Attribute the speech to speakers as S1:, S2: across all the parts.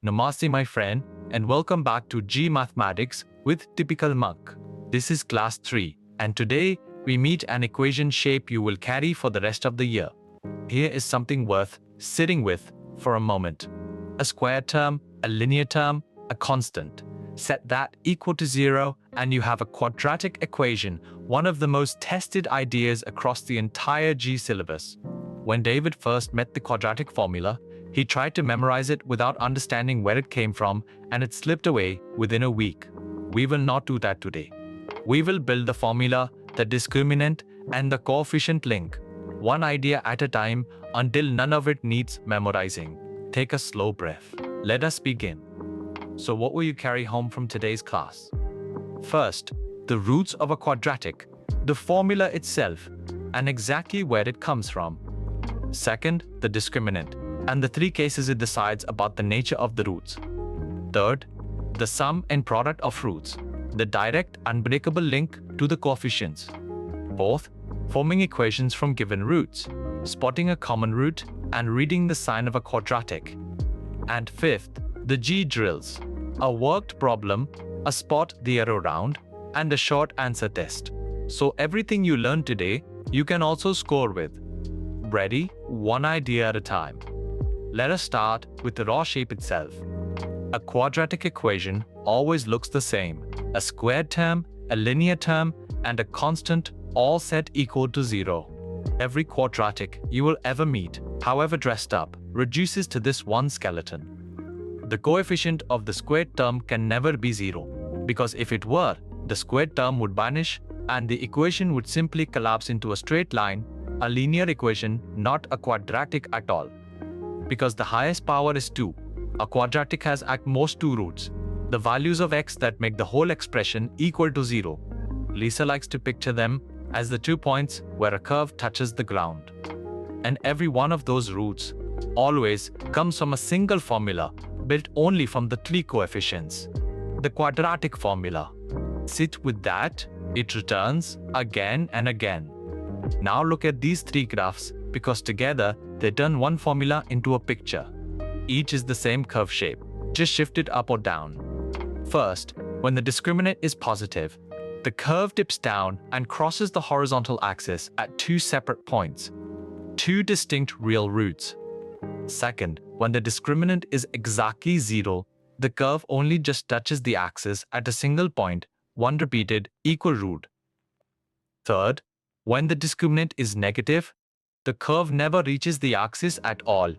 S1: Namaste my friend and welcome back to JEE Mathematics with Typical Mug. This is class 3 and today we meet an equation shape you will carry for the rest of the year. Here is something worth sitting with for a moment. A square term, a linear term, a constant. Set that equal to 0 and you have a quadratic equation, one of the most tested ideas across the entire JEE syllabus. When David first met the quadratic formula, he tried to memorize it without understanding where it came from and it slipped away within a week. We will not do that today. We will build the formula, the discriminant, and the coefficient link, one idea at a time until none of it needs memorizing. Take a slow breath. Let us begin. So what will you carry home from today's class? First, the roots of a quadratic, the formula itself, and exactly where it comes from. Second, the discriminant, and the three cases it decides about the nature of the roots. Third, the sum and product of roots, the direct unbreakable link to the coefficients. Fourth, forming equations from given roots, spotting a common root, and reading the sign of a quadratic. And fifth, the JEE drills, a worked problem, a spot the arrow round, and a short answer test. So everything you learned today, you can also score with. Ready? One idea at a time. Let us start with the raw shape itself. A quadratic equation always looks the same. A squared term, a linear term, and a constant all set equal to 0. Every quadratic you will ever meet, however dressed up, reduces to this one skeleton. The coefficient of the squared term can never be 0, because if it were, the squared term would vanish and the equation would simply collapse into a straight line, a linear equation, not a quadratic at all. Because the highest power is 2, a quadratic has at most 2 roots, the values of x that make the whole expression equal to 0. Lisa likes to picture them as the 2 points where a curve touches the ground. And every one of those roots always comes from a single formula built only from the 3 coefficients. The quadratic formula. Sit with that, it returns again and again. Now look at these 3 graphs because together they turn one formula into a picture. Each is the same curve shape, just shifted up or down. First, when the discriminant is positive, the curve dips down and crosses the horizontal axis at 2 separate points, 2 distinct real roots. Second, when the discriminant is exactly 0, the curve only just touches the axis at a single point, one repeated equal root. Third, when the discriminant is negative, the curve never reaches the axis at all.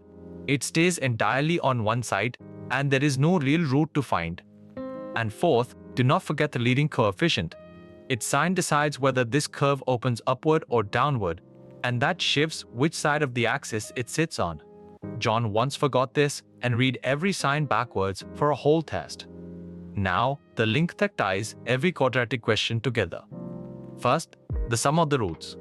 S1: It stays entirely on one side and there is no real root to find. And fourth, do not forget the leading coefficient. Its sign decides whether this curve opens upward or downward, and that shifts which side of the axis it sits on. John once forgot this and read every sign backwards for a whole test. Now, the link that ties every quadratic question together. First, the sum of the roots.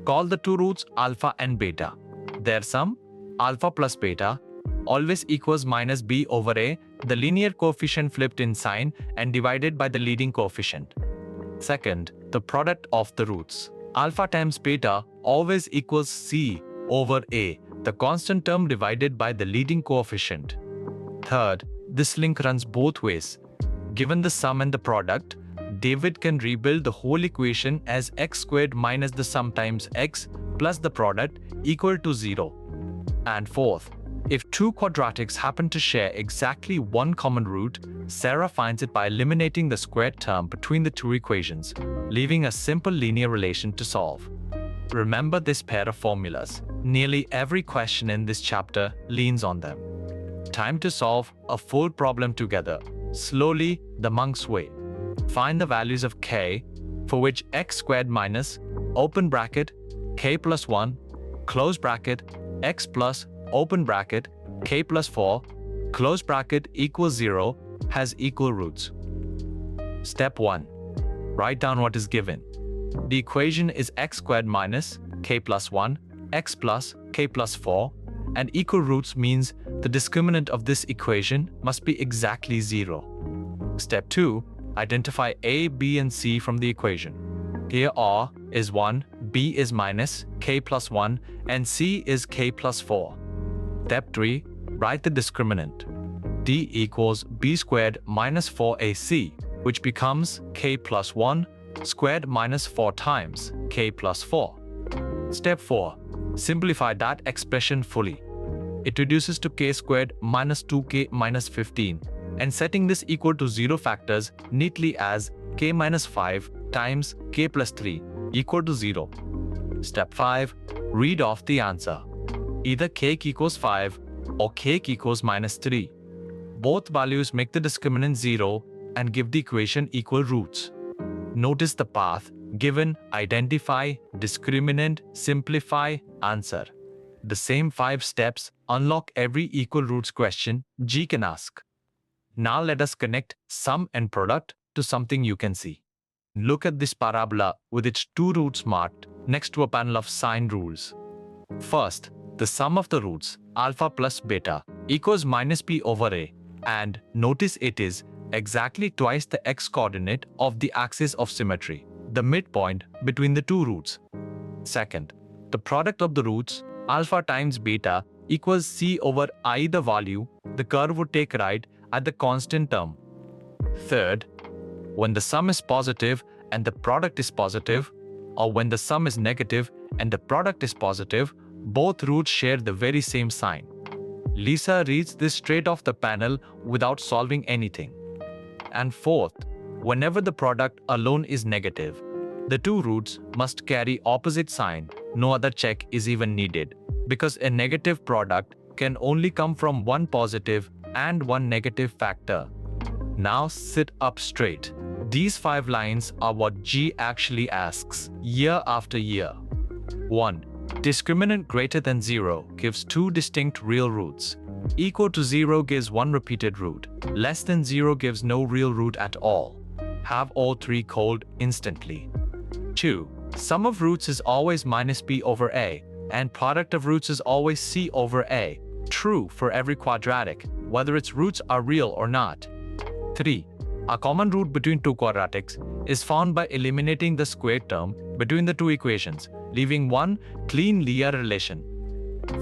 S1: Call the 2 roots alpha and beta. Their sum, alpha plus beta, always equals minus b over a, the linear coefficient flipped in sign and divided by the leading coefficient. Second, the product of the roots. Alpha times beta always equals c over a, the constant term divided by the leading coefficient. Third, this link runs both ways. Given the sum and the product, David can rebuild the whole equation as x squared minus the sum times x plus the product equal to 0. And fourth, if 2 quadratics happen to share exactly one common root, Sarah finds it by eliminating the squared term between the 2 equations, leaving a simple linear relation to solve. Remember this pair of formulas. Nearly every question in this chapter leans on them. Time to solve a full problem together, slowly the monk's way. Find the values of k, for which x squared minus, open bracket, k plus 1, close bracket, x plus, open bracket, k plus 4, close bracket equals 0, has equal roots. Step 1. Write down what is given. The equation is x squared minus, k plus 1, x plus, k plus 4, and equal roots means the discriminant of this equation must be exactly 0. Step 2. Identify a, b, and c from the equation. Here r is 1, b is minus, k plus 1, and c is k plus 4. Step 3. Write the discriminant. D equals b squared minus 4ac, which becomes k plus 1 squared minus 4 times k plus 4. Step 4. Simplify that expression fully. It reduces to k squared minus 2k minus 15, and setting this equal to 0 factors neatly as k minus 5 times k plus 3 equal to 0. Step 5. Read off the answer. Either k equals 5 or k equals minus 3. Both values make the discriminant 0 and give the equation equal roots. Notice the path given: identify, discriminant, simplify, answer. The same 5 steps unlock every equal roots question JEE can ask. Now let us connect sum and product to something you can see. Look at this parabola with its 2 roots marked next to a panel of sine rules. First, the sum of the roots alpha plus beta equals minus b over a, and notice it is exactly twice the x-coordinate of the axis of symmetry, the midpoint between the 2 roots. Second, the product of the roots alpha times beta equals c over I, the value the curve would take right at the constant term. Third, when the sum is positive and the product is positive, or when the sum is negative and the product is positive, both roots share the very same sign. Lisa reads this straight off the panel without solving anything. And fourth, whenever the product alone is negative, the 2 roots must carry opposite sign. No other check is even needed, because a negative product can only come from one positive and one negative factor. Now sit up straight. These 5 lines are what JEE actually asks year after year. 1. Discriminant greater than 0 gives 2 distinct real roots. Equal to 0 gives 1 repeated root. Less than 0 gives no real root at all. Have all 3 called instantly. 2. Sum of roots is always minus b over a, and product of roots is always c over a. True for every quadratic, whether its roots are real or not. 3. A common root between 2 quadratics is found by eliminating the squared term between the 2 equations, leaving one clean linear relation.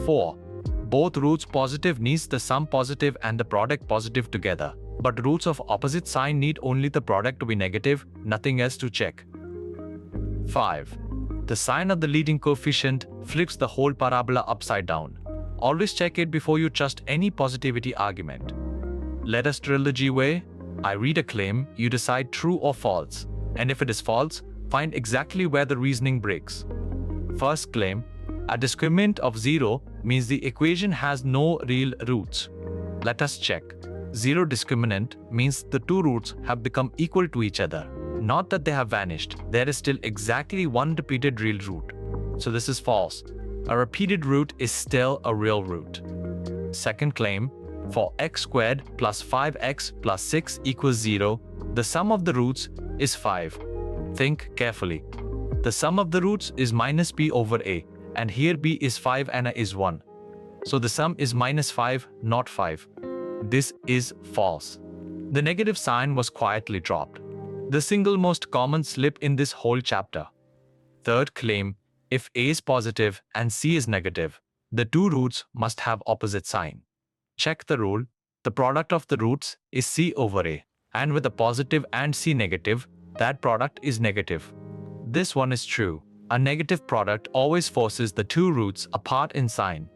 S1: 4. Both roots positive needs the sum positive and the product positive together, but roots of opposite sign need only the product to be negative, nothing else to check. 5. The sign of the leading coefficient flips the whole parabola upside down. Always check it before you trust any positivity argument. Let us drill the JEE way. I read a claim, you decide true or false, and if it is false, find exactly where the reasoning breaks. First claim, a discriminant of 0 means the equation has no real roots. Let us check. 0 discriminant means the 2 roots have become equal to each other. Not that they have vanished, there is still exactly one repeated real root. So this is false. A repeated root is still a real root. Second claim, for x squared plus 5x plus 6 equals 0, the sum of the roots is 5. Think carefully. The sum of the roots is minus b over a, and here b is 5 and a is 1. So the sum is minus 5, not 5. This is false. The negative sign was quietly dropped. The single most common slip in this whole chapter. Third claim, if a is positive and c is negative, the 2 roots must have opposite sign. Check the rule. The product of the roots is c over a, and with a positive and c negative, that product is negative. This one is true. A negative product always forces the 2 roots apart in sign.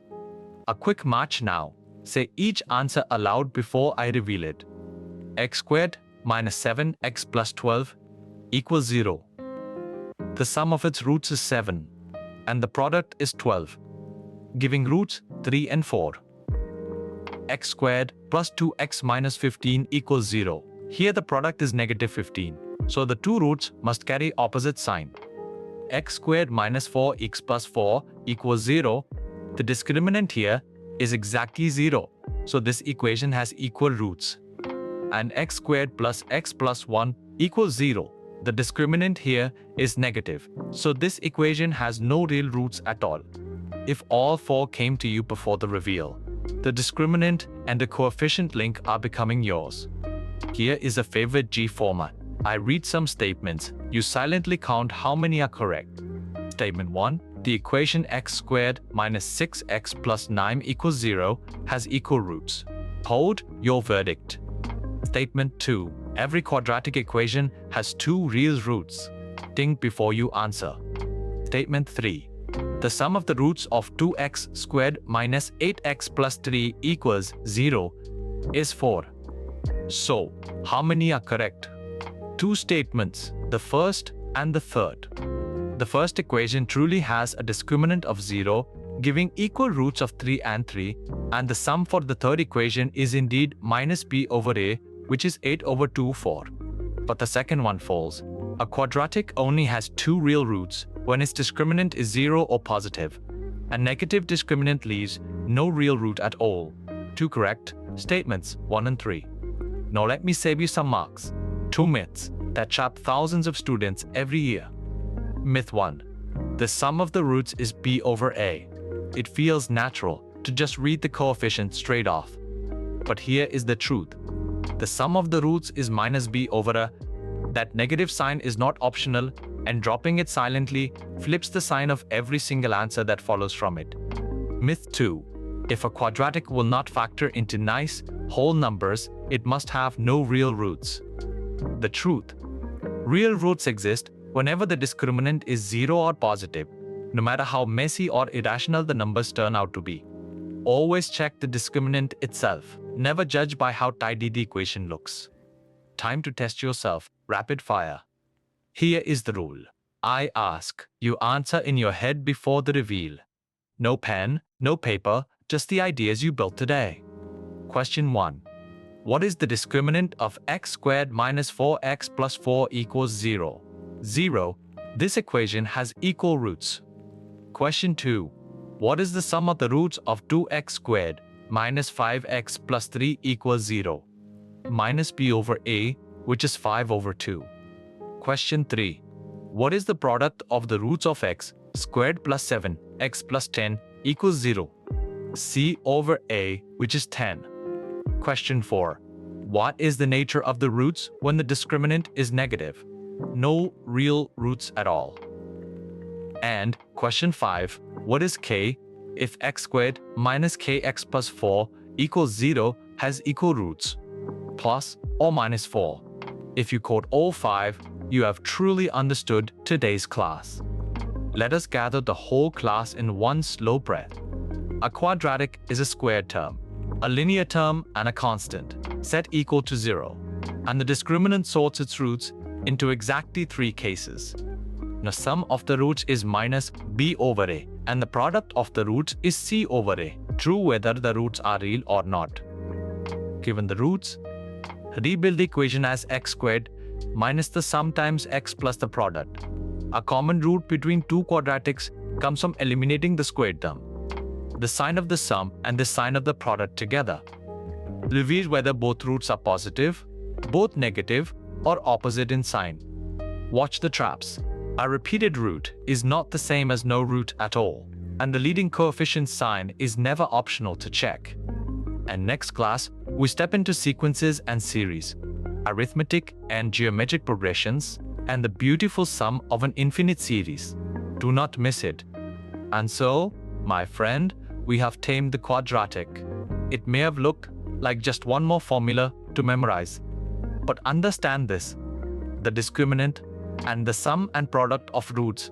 S1: A quick match now. Say each answer aloud before I reveal it. X squared minus 7x plus 12 equals 0. The sum of its roots is 7, and the product is 12, giving roots 3 and 4. X squared plus 2x minus 15 equals 0. Here the product is negative 15, so the 2 roots must carry opposite sign. X squared minus 4x plus 4 equals 0. The discriminant here is exactly 0, so this equation has equal roots. And x squared plus x plus 1 equals 0. The discriminant here is negative, so this equation has no real roots at all. If all 4 came to you before the reveal, the discriminant and the coefficient link are becoming yours. Here is a favorite JEE format. I read some statements. You silently count how many are correct. Statement 1. The equation x squared minus 6x plus 9 equals 0 has equal roots. Hold your verdict. Statement 2. Every quadratic equation has two real roots. Think before you answer. Statement 3. The sum of the roots of 2x squared minus 8x plus 3 equals 0 is 4. So, how many are correct? Two statements, the first and the third. The first equation truly has a discriminant of 0, giving equal roots of 3 and 3, and the sum for the third equation is indeed minus b over a, which is 8 over 2, 4. But the second one falls. A quadratic only has two real roots when its discriminant is 0 or positive. A negative discriminant leaves no real root at all. Two correct statements, 1 and 3. Now let me save you some marks. Two myths that trap thousands of students every year. Myth 1. The sum of the roots is b over a. It feels natural to just read the coefficient straight off. But here is the truth. The sum of the roots is minus b over a. That negative sign is not optional, and dropping it silently flips the sign of every single answer that follows from it. Myth 2. If a quadratic will not factor into nice, whole numbers, it must have no real roots. The truth. Real roots exist whenever the discriminant is 0 or positive, no matter how messy or irrational the numbers turn out to be. Always check the discriminant itself. Never judge by how tidy the equation looks. Time to test yourself. Rapid fire. Here is the rule. I ask, you answer in your head before the reveal. No pen, no paper, just the ideas you built today. Question 1. What is the discriminant of x squared minus 4x plus 4 equals 0? 0. This equation has equal roots. Question 2. What is the sum of the roots of 2x squared minus 5x plus 3 equals 0? Minus b over a, which is 5 over 2. Question 3. What is the product of the roots of x squared plus 7, x plus 10 equals 0? C over a, which is 10. Question 4. What is the nature of the roots when the discriminant is negative? No real roots at all. And question 5. What is k if x squared minus kx plus 4 equals 0 has equal roots? Plus or minus 4. If you caught all 5, you have truly understood today's class. Let us gather the whole class in one slow breath. A quadratic is a squared term, a linear term, and a constant, set equal to 0. And the discriminant sorts its roots into exactly 3 cases. The sum of the roots is minus b over a, and the product of the roots is c over a, true whether the roots are real or not. Given the roots, rebuild the equation as x squared minus the sum times x plus the product. A common root between two quadratics comes from eliminating the squared term, the sign of the sum and the sign of the product together. Reveal whether both roots are positive, both negative, or opposite in sign. Watch the traps. A repeated root is not the same as no root at all, and the leading coefficient sign is never optional to check. And next class, we step into sequences and series, arithmetic and geometric progressions, and the beautiful sum of an infinite series. Do not miss it. And so, my friend, we have tamed the quadratic. It may have looked like just one more formula to memorize. But understand this, the discriminant and the sum and product of roots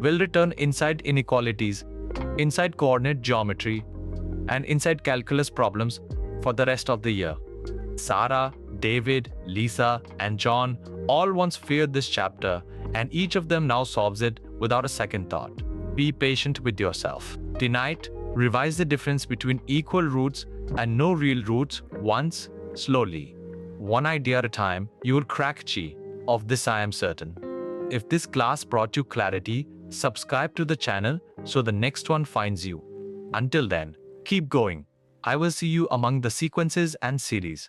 S1: will return inside inequalities, inside coordinate geometry, and inside calculus problems for the rest of the year. Sarah, David, Lisa, and John all once feared this chapter, and each of them now solves it without a second thought. Be patient with yourself. Tonight, revise the difference between equal roots and no real roots once, slowly. One idea at a time, you will crack JEE. Of this I am certain. If this class brought you clarity, subscribe to the channel so the next one finds you. Until then, keep going. I will see you among the sequences and series.